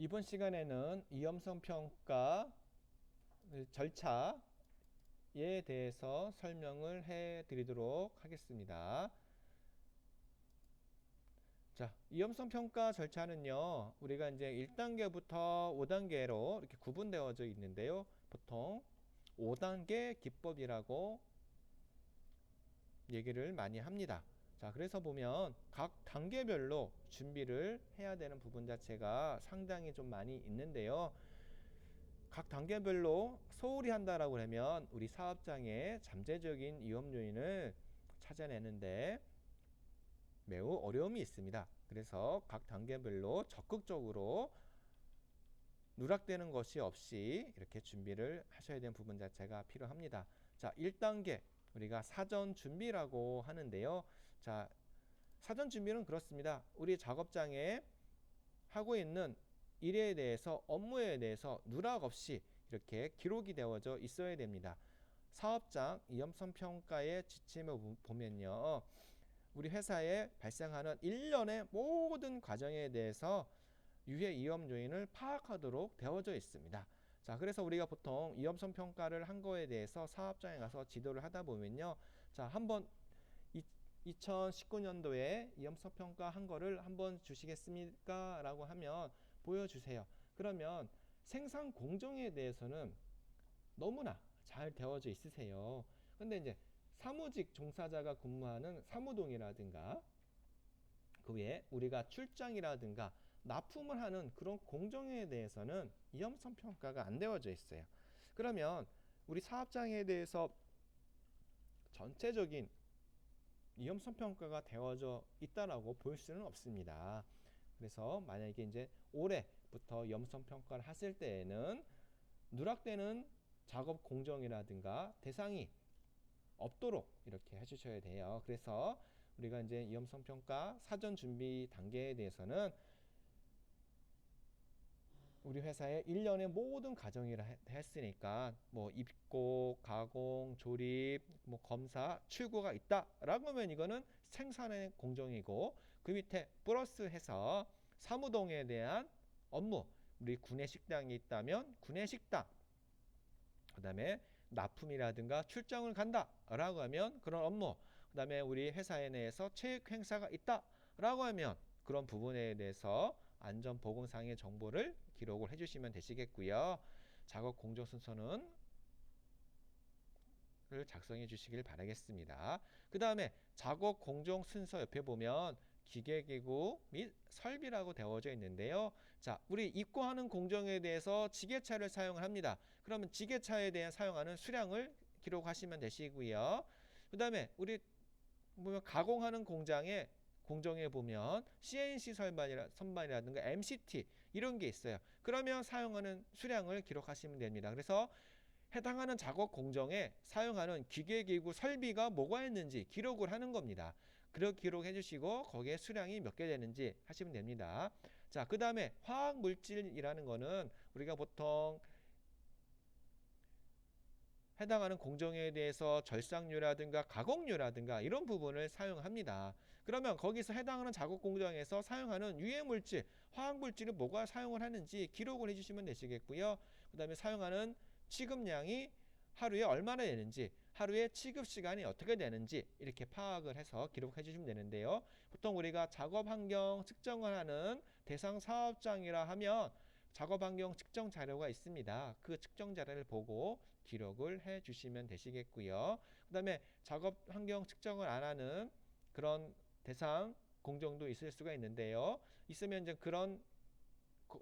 이번 시간에는 위험성 평가 절차에 대해서 설명을 해 드리도록 하겠습니다. 자, 위험성 평가 절차는요, 우리가 이제 1단계부터 5단계로 이렇게 구분되어져 있는데요. 보통 5단계 기법이라고 얘기를 많이 합니다. 자, 그래서 보면 각 단계별로 준비를 해야 되는 부분 자체가 상당히 좀 많이 있는데요. 각 단계별로 소홀히 한다라고 하면 우리 사업장의 잠재적인 위험 요인을 찾아내는데 매우 어려움이 있습니다. 그래서 각 단계별로 적극적으로 누락되는 것이 없이 이렇게 준비를 하셔야 되는 부분 자체가 필요합니다. 자, 1단계 우리가 사전 준비라고 하는데요. 자, 사전 준비는 그렇습니다. 우리 작업장에 하고 있는 일에 대해서, 업무에 대해서 누락 없이 이렇게 기록이 되어져 있어야 됩니다. 사업장 위험성 평가의 지침을 보면요, 우리 회사에 발생하는 일련의 모든 과정에 대해서 유해 위험 요인을 파악하도록 되어져 있습니다. 자, 그래서 우리가 보통 위험성 평가를 한 거에 대해서 사업장에 가서 지도를 하다 보면요, 자, 한번 2019년도에 위험성 평가 한 거를 한번 주시겠습니까? 라고 하면 보여주세요. 그러면 생산 공정에 대해서는 너무나 잘 되어져 있으세요. 근데 이제 사무직 종사자가 근무하는 사무동이라든가 그 외에 우리가 출장이라든가 납품을 하는 그런 공정에 대해서는 위험성 평가가 안 되어져 있어요. 그러면 우리 사업장에 대해서 전체적인 위험성 평가가 되어져 있다라고 볼 수는 없습니다. 그래서 만약에 이제 올해부터 위험성 평가를 하실 때에는 누락되는 작업 공정이라든가 대상이 없도록 이렇게 해주셔야 돼요. 그래서 우리가 이제 위험성 평가 사전 준비 단계에 대해서는 우리 회사의 일련의 모든 과정이라 했으니까 뭐 입고, 가공, 조립, 뭐 검사, 출고가 있다라고 하면 이거는 생산의 공정이고, 그 밑에 플러스해서 사무동에 대한 업무, 우리 구내 식당이 있다면 구내 식당, 그 다음에 납품이라든가 출장을 간다라고 하면 그런 업무, 그 다음에 우리 회사에 내에서 체육 행사가 있다라고 하면 그런 부분에 대해서 안전보건상의 정보를 기록을 해주시면 되시겠고요. 작업 공정 순서는 작성해 주시길 바라겠습니다. 그 다음에 작업 공정 순서 옆에 보면 기계기구 및 설비라고 되어져 있는데요. 자, 우리 입고하는 공정에 대해서 지게차를 사용을 합니다. 그러면 지게차에 대한 사용하는 수량을 기록하시면 되시고요. 그 다음에 우리 보면 가공하는 공정에 보면 CNC 선반이라든가 MCT 이런 게 있어요. 그러면 사용하는 수량을 기록하시면 됩니다. 그래서 해당하는 작업 공정에 사용하는 기계기구 설비가 뭐가 있는지 기록을 하는 겁니다. 그렇게 기록해 주시고 거기에 수량이 몇 개 되는지 하시면 됩니다. 자, 그 다음에 화학물질이라는 거는 우리가 보통 해당하는 공정에 대해서 절삭류라든가 가공류라든가 이런 부분을 사용합니다. 그러면 거기서 해당하는 작업 공정에서 사용하는 유해물질, 화학물질을 뭐가 사용을 하는지 기록을 해주시면 되시겠고요. 그 다음에 사용하는 취급량이 하루에 얼마나 되는지, 하루에 취급 시간이 어떻게 되는지 이렇게 파악을 해서 기록해 주시면 되는데요. 보통 우리가 작업 환경 측정을 하는 대상 사업장이라 하면 작업 환경 측정 자료가 있습니다. 그 측정 자료를 보고 기록을 해 주시면 되시겠고요. 그 다음에 작업 환경 측정을 안 하는 그런 대상 공정도 있을 수가 있는데요. 있으면 이제 그런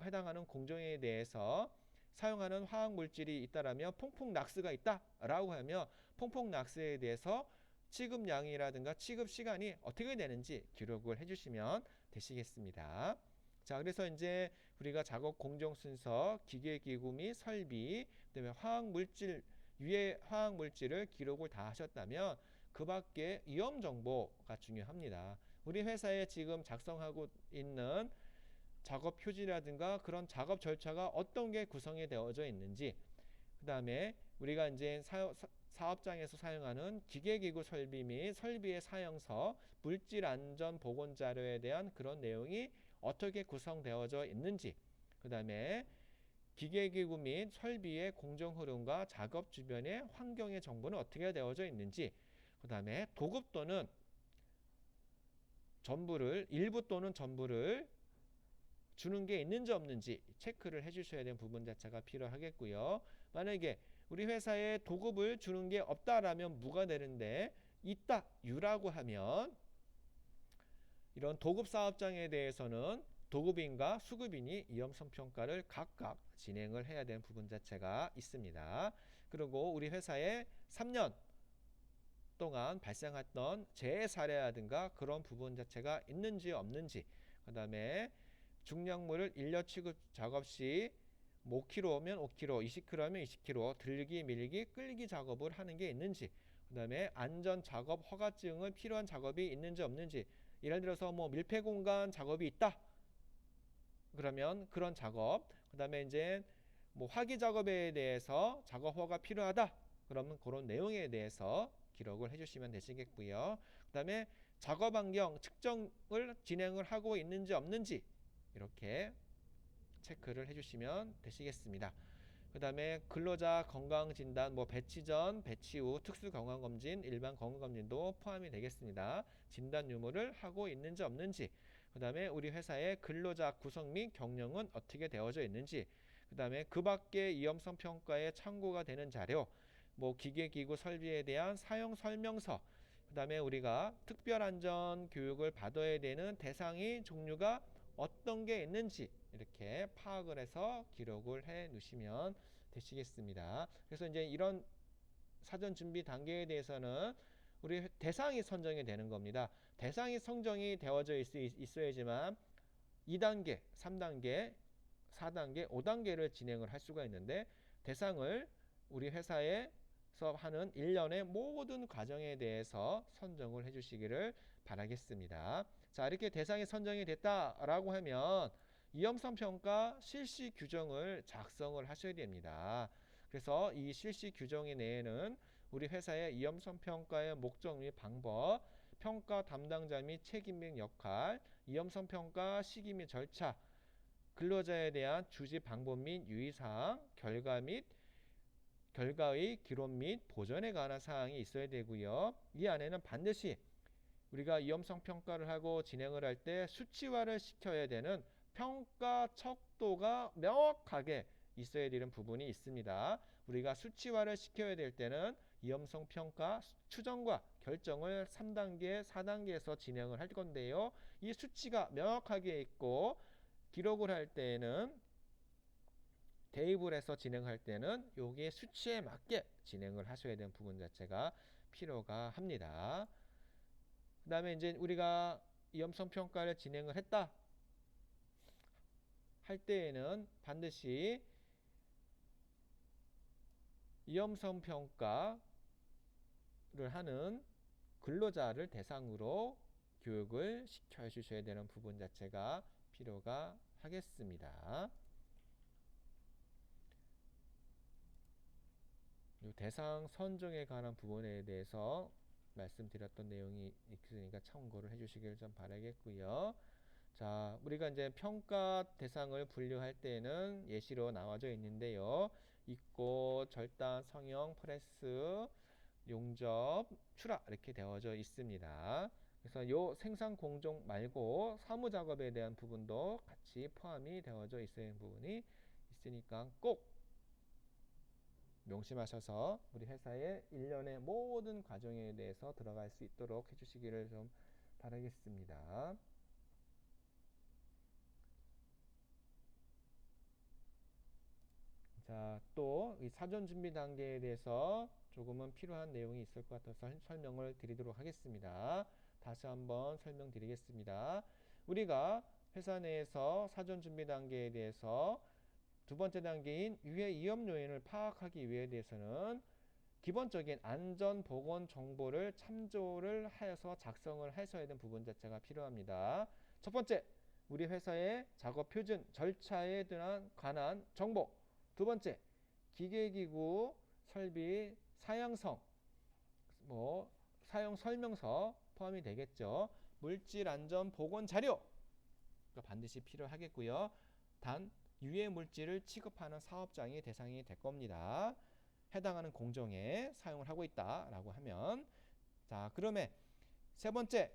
해당하는 공정에 대해서 사용하는 화학 물질이 있다라면 퐁퐁낙스가 있다라고 하면 퐁퐁낙스에 대해서 취급량이라든가 취급 시간이 어떻게 되는지 기록을 해주시면 되시겠습니다. 자, 그래서 이제 우리가 작업 공정 순서, 기계기구 및 설비, 그다음에 화학물질, 유해 화학물질을 기록을 다 하셨다면 그 밖에 위험 정보가 중요합니다. 우리 회사에 지금 작성하고 있는 작업 표지라든가 그런 작업 절차가 어떤 게 구성이 되어져 있는지, 그 다음에 우리가 이제 사업장에서 사용하는 기계기구 설비 및 설비의 사용서, 물질 안전 보건 자료에 대한 그런 내용이 어떻게 구성되어져 있는지, 그 다음에 기계기구 및 설비의 공정 흐름과 작업 주변의 환경의 정보는 어떻게 되어져 있는지, 그 다음에 도급 또는 전부를 일부 또는 전부를 주는 게 있는지 없는지 체크를 해주셔야 되는 부분 자체가 필요하겠고요. 만약에 우리 회사에 도급을 주는 게 없다라면 무가 되는데 있다 유라고 하면 이런 도급 사업장에 대해서는 도급인과 수급인이 위험성 평가를 각각 진행을 해야 되는 부분 자체가 있습니다. 그리고 우리 회사에 3년 동안 발생했던 재해 사례라든가 그런 부분 자체가 있는지 없는지, 그 다음에 중량물을 인력 취급 작업 시 5kg면 5kg, 20kg면 20kg 들기, 밀기, 끌기 작업을 하는 게 있는지, 그 다음에 안전 작업 허가증을 필요한 작업이 있는지 없는지, 예를 들어서 뭐 밀폐 공간 작업이 있다 그러면 그런 작업, 그 다음에 이제 뭐 화기 작업에 대해서 작업 허가 필요하다 그러면 그런 내용에 대해서 기록을 해주시면 되시겠고요. 그 다음에 작업 환경 측정을 진행을 하고 있는지 없는지 이렇게 체크를 해주시면 되시겠습니다. 그 다음에 근로자 건강진단, 뭐 배치 전, 배치 후 특수 건강검진, 일반 건강검진도 포함이 되겠습니다. 진단 유무를 하고 있는지 없는지, 그 다음에 우리 회사의 근로자 구성 및 경영은 어떻게 되어져 있는지, 그 다음에 그 밖의 위험성 평가에 참고가 되는 자료, 뭐 기계기구 설비에 대한 사용 설명서, 그 다음에 우리가 특별안전 교육을 받아야 되는 대상이 종류가 어떤 게 있는지 이렇게 파악을 해서 기록을 해 놓으시면 되시겠습니다. 그래서 이제 이런 사전 준비 단계에 대해서는 우리 대상이 선정이 되는 겁니다. 대상이 선정이 되어져 있어야지만 2단계, 3단계, 4단계, 5단계를 진행을 할 수가 있는데 대상을 우리 회사에서 하는 일련의 모든 과정에 대해서 선정을 해 주시기를 바라겠습니다. 자, 이렇게 대상이 선정이 됐다라고 하면 위험성 평가 실시 규정을 작성을 하셔야 됩니다. 그래서 이 실시 규정의 내에는 우리 회사의 위험성 평가의 목적 및 방법, 평가 담당자 및 책임 및 역할, 위험성 평가 시기 및 절차, 근로자에 대한 주지 방법 및 유의사항, 결과의 기록 및 보전에 관한 사항이 있어야 되고요. 이 안에는 반드시 우리가 위험성 평가를 하고 진행을 할 때 수치화를 시켜야 되는 평가 척도가 명확하게 있어야 되는 부분이 있습니다. 우리가 수치화를 시켜야 될 때는 위험성 평가 추정과 결정을 3단계, 4단계에서 진행을 할 건데요. 이 수치가 명확하게 있고 기록을 할 때에는 대입을 해서 진행할 때는 여기에 수치에 맞게 진행을 하셔야 되는 부분 자체가 필요가 합니다. 그 다음에 이제 우리가 위험성 평가를 진행을 했다 할 때에는 반드시 위험성 평가를 하는 근로자를 대상으로 교육을 시켜 주셔야 되는 부분 자체가 필요가 하겠습니다. 이 대상 선정에 관한 부분에 대해서 말씀드렸던 내용이 있으니까 참고를 해주시길 좀 바라겠고요. 자, 우리가 이제 평가 대상을 분류할 때는 예시로 나와져 있는데요. 입고, 절단, 성형, 프레스, 용접, 출하 이렇게 되어져 있습니다. 그래서 요 생산 공정 말고 사무 작업에 대한 부분도 같이 포함이 되어져 있는 부분이 있으니까 꼭 명심하셔서 우리 회사의 일련의 모든 과정에 대해서 들어갈 수 있도록 해주시기를 좀 바라겠습니다. 자, 또 이 사전 준비 단계에 대해서 조금은 필요한 내용이 있을 것 같아서 설명을 드리도록 하겠습니다. 다시 한번 설명드리겠습니다. 우리가 회사 내에서 사전 준비 단계에 대해서 두 번째 단계인 유해 위험 요인을 파악하기 위해 대해서는 기본적인 안전 보건 정보를 참조를 하여서 작성을 하셔야 되는 부분 자체가 필요합니다. 첫 번째, 우리 회사의 작업 표준 절차에 관한 정보. 두 번째, 기계기구 설비 사양성, 뭐 사용 설명서 포함이 되겠죠. 물질 안전 보건 자료 반드시 필요하겠고요. 단 유해 물질을 취급하는 사업장이 대상이 될 겁니다. 해당하는 공정에 사용을 하고 있다라고 하면, 자, 그러면 세 번째,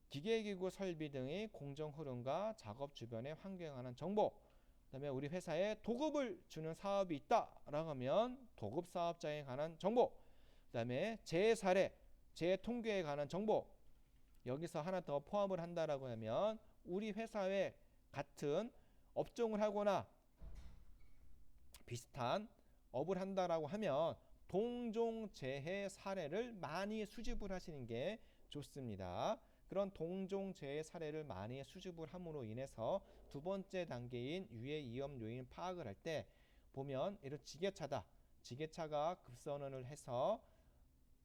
기계기구 설비 등의 공정 흐름과 작업 주변의 환경에 관한 정보. 그다음에 우리 회사에 도급을 주는 사업이 있다라고 하면 도급 사업장에 관한 정보. 그다음에 재해 사례, 재해 통계에 관한 정보. 여기서 하나 더 포함을 한다라고 하면 우리 회사에 같은 업종을 하거나 비슷한 업을 한다라고 하면 동종 재해 사례를 많이 수집을 하시는 게 좋습니다. 그런 동종 재해 사례를 많이 수집을 함으로 인해서 두 번째 단계인 유해 위험 요인 파악을 할 때 보면 이런 지게차다. 지게차가 급선을 해서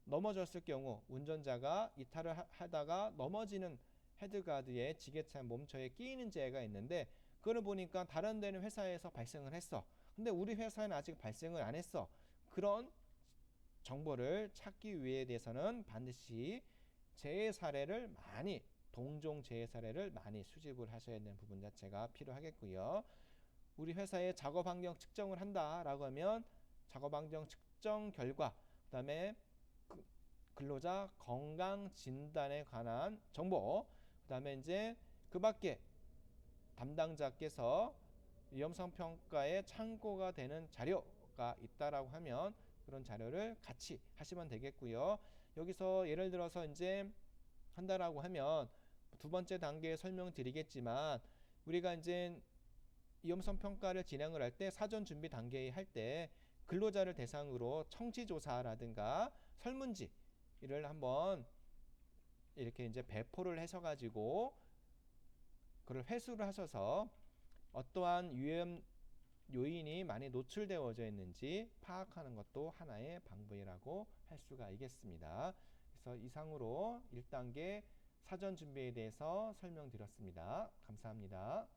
넘어졌을 경우 운전자가 이탈을 하다가 넘어지는 헤드가드에 지게차 몸처에 끼이는 재해가 있는데, 그걸 보니까 다른 데는 회사에서 발생을 했어. 근데 우리 회사는 아직 발생을 안 했어. 그런 정보를 찾기 위해 대해서는 반드시 재해 사례를 많이, 동종 재해 사례를 많이 수집을 하셔야 되는 부분 자체가 필요하겠고요. 우리 회사의 작업 환경 측정을 한다라고 하면 작업 환경 측정 결과, 그다음에 근로자 건강 진단에 관한 정보, 그다음에 이제 그 밖에 담당자께서 위험성 평가에 참고가 되는 자료가 있다라고 하면 그런 자료를 같이 하시면 되겠고요. 여기서 예를 들어서 이제 한다라고 하면 두 번째 단계에 설명드리겠지만, 우리가 이제 위험성 평가를 진행을 할 때 사전 준비 단계에 할 때 근로자를 대상으로 청취조사라든가 설문지를 한번 이렇게 이제 배포를 하셔가지고 그걸 회수를 하셔서 어떠한 위험 요인이 많이 노출되어져 있는지 파악하는 것도 하나의 방법이라고 할 수가 있겠습니다. 그래서 이상으로 1단계 사전 준비에 대해서 설명드렸습니다. 감사합니다.